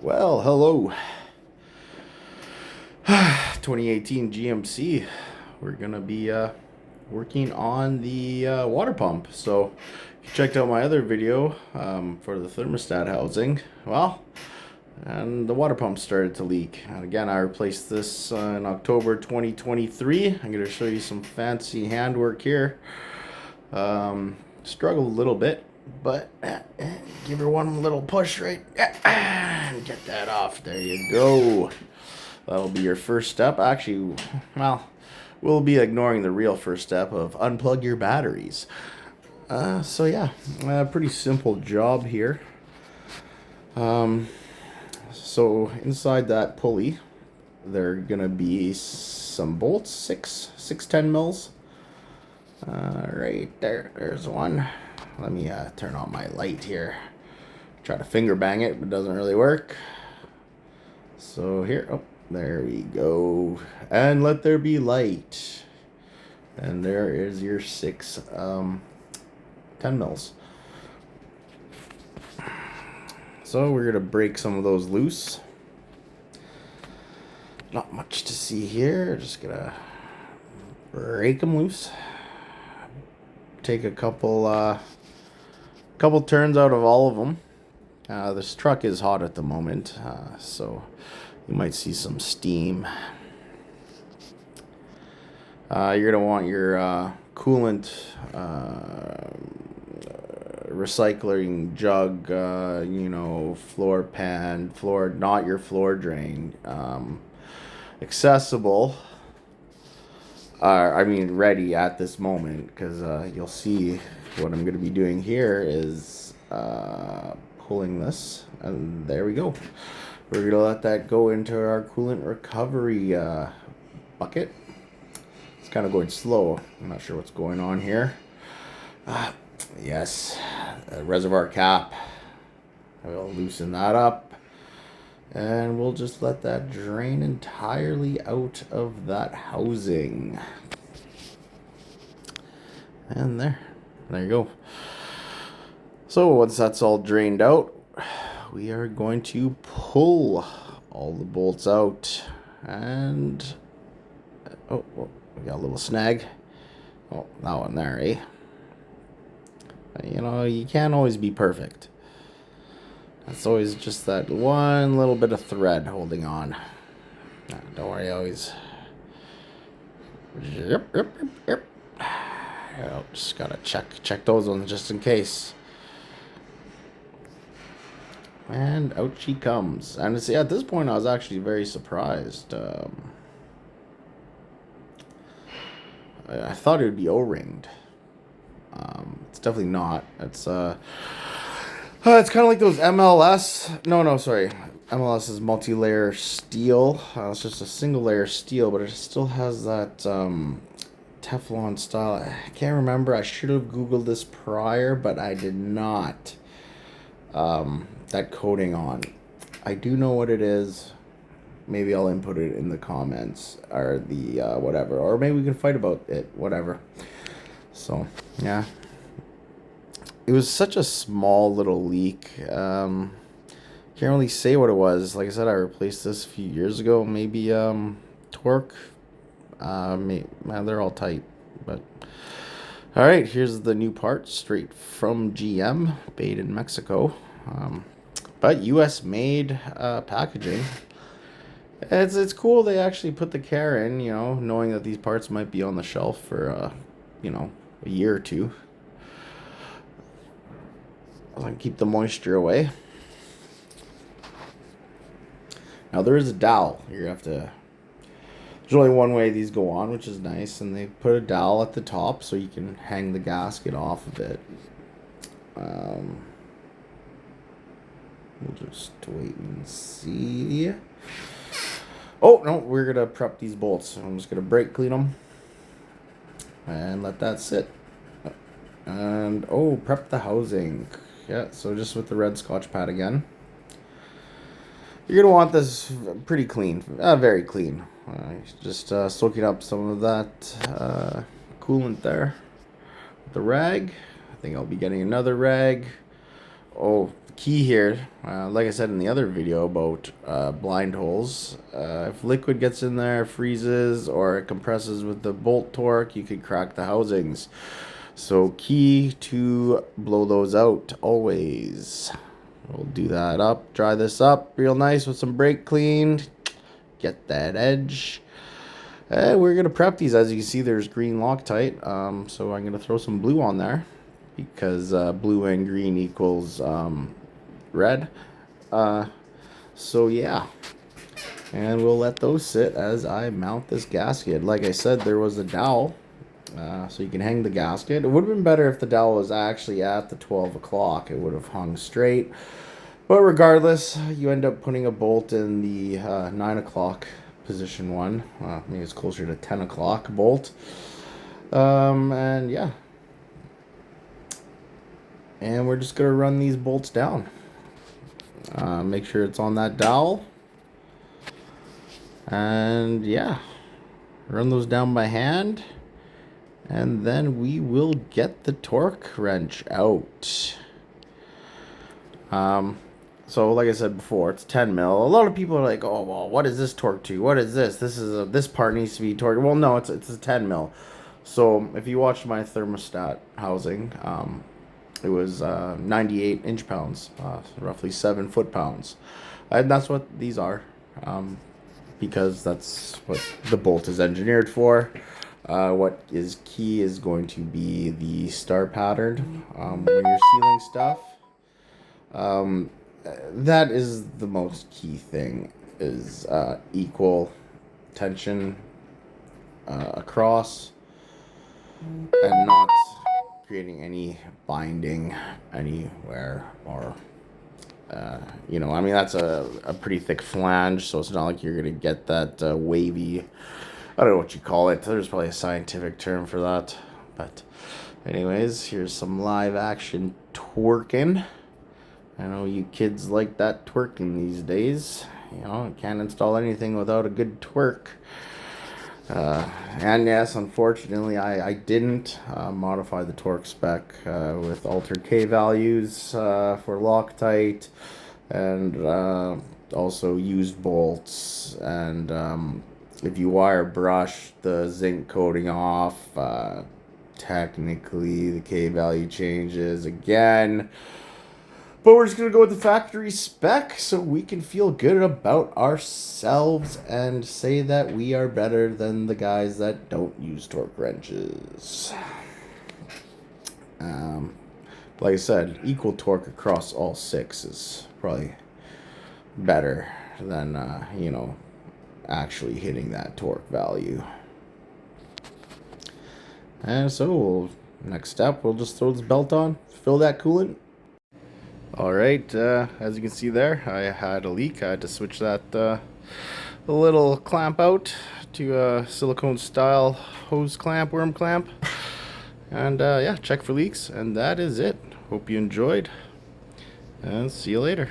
Well, hello. 2018 GMC. We're gonna be working on the water pump. So, if you checked out my other video for the thermostat housing, well, and the water pump started to leak. And again, I replaced this in October 2023. I'm gonna show you some fancy handwork here. Struggled a little bit, but give her one little push right and get that off. There you go. That'll be your first step. Actually, well, we'll be ignoring the real first step of unplug your batteries. So yeah, pretty simple job here. So inside that pulley, there are gonna be some bolts, six 10 mils. Right there, there's one. Let me turn on my light here. Try to finger bang it, but it doesn't really work. So here, oh, there we go. And let there be light. And there is your six 10 mils. So we're gonna break some of those loose. Not much to see here. Just gonna break them loose. Take a couple turns out of all of them. This truck is hot at the moment, so you might see some steam. You're gonna want your coolant recycling jug, floor pan, not your floor drain, accessible. Ready at this moment, because you'll see what I'm going to be doing here is pulling this, and there we go. We're going to let that go into our coolant recovery bucket. It's kind of going slow. I'm not sure what's going on here. Yes, reservoir cap. I'll loosen that up. And we'll just let that drain entirely out of that housing. And there you go. So once that's all drained out, we are going to pull all the bolts out. And, oh, we got a little snag. Oh, that one there, eh? You can't always be perfect. It's always just that one little bit of thread holding on. Don't worry, always. Yep. Just gotta check those ones just in case. And out she comes. And see, at this point, I was actually very surprised. I thought it would be O-ringed. It's definitely not. It's kind of like those MLS. No, sorry. MLS is multi-layer steel. It's just a single layer steel, but it still has that Teflon style. I can't remember. I should have Googled this prior, but I did not. That coating on. I do know what it is. Maybe I'll input it in the comments or the whatever. Or maybe we can fight about it. Whatever. So, yeah. It was such a small little leak. Can't really say what it was. Like I said, I replaced this a few years ago. Maybe torque. They're all tight. But all right, here's the new part straight from GM, made in Mexico. But U.S. made packaging. It's cool. They actually put the care in. Knowing that these parts might be on the shelf for a year or two. And keep the moisture away. Now there is a dowel. There's only one way these go on, which is nice, and they put a dowel at the top so you can hang the gasket off of it. We'll just wait and see. Oh no, we're gonna prep these bolts. I'm just gonna brake clean them and let that sit. And prep the housing. Yeah, so just with the red Scotch pad again. You're going to want this pretty clean, very clean. Just soaking up some of that coolant there with the rag. I think I'll be getting another rag. Oh, key here, like I said in the other video about blind holes, if liquid gets in there, freezes, or it compresses with the bolt torque, you could crack the housings. So key to blow those out always. We'll do that up, dry this up real nice with some brake clean, get that edge. We're going to prep these. As you can see, there's green Loctite, so I'm going to throw some blue on there because blue and green equals red. So yeah, and we'll let those sit as I mount this gasket. Like I said, there was a dowel, so you can hang the gasket. It would have been better if the dowel was actually at the 12 o'clock. It would have hung straight. But regardless, you end up putting a bolt in the 9 o'clock position one. Maybe it's closer to 10 o'clock bolt. And yeah. And we're just going to run these bolts down. Make sure it's on that dowel. And yeah. Run those down by hand. And then we will get the torque wrench out. So like I said before, it's 10 mil. A lot of people are like, oh, well, what is this torque to? What is this? This part needs to be torqued. Well, no, it's a 10 mil. So if you watched my thermostat housing, it was 98 inch-pounds, roughly 7 foot-pounds. And that's what these are, because that's what the bolt is engineered for. What is key is going to be the star pattern when you're sealing stuff. That is the most key thing, is equal tension across and not creating any binding anywhere, or you know, I mean, that's a pretty thick flange, so it's not like you're gonna get that wavy, I don't know what you call it, there's probably a scientific term for that. But anyways, here's some live action twerking. I know you kids like that twerking these days. You know, you can't install anything without a good twerk. And yes, unfortunately, I didn't modify the torque spec with altered K values for Loctite, and also used bolts. And if you wire brush the zinc coating off, technically the K value changes again. But we're just going to go with the factory spec so we can feel good about ourselves and say that we are better than the guys that don't use torque wrenches. Like I said, equal torque across all 6 is probably better than, you know, actually hitting that torque value. And so, next step, we'll just throw this belt on, fill that coolant. Alright, as you can see there, I had a leak. I had to switch that the little clamp out to a silicone style hose clamp, worm clamp. And yeah, check for leaks, and that is it. Hope you enjoyed, and see you later.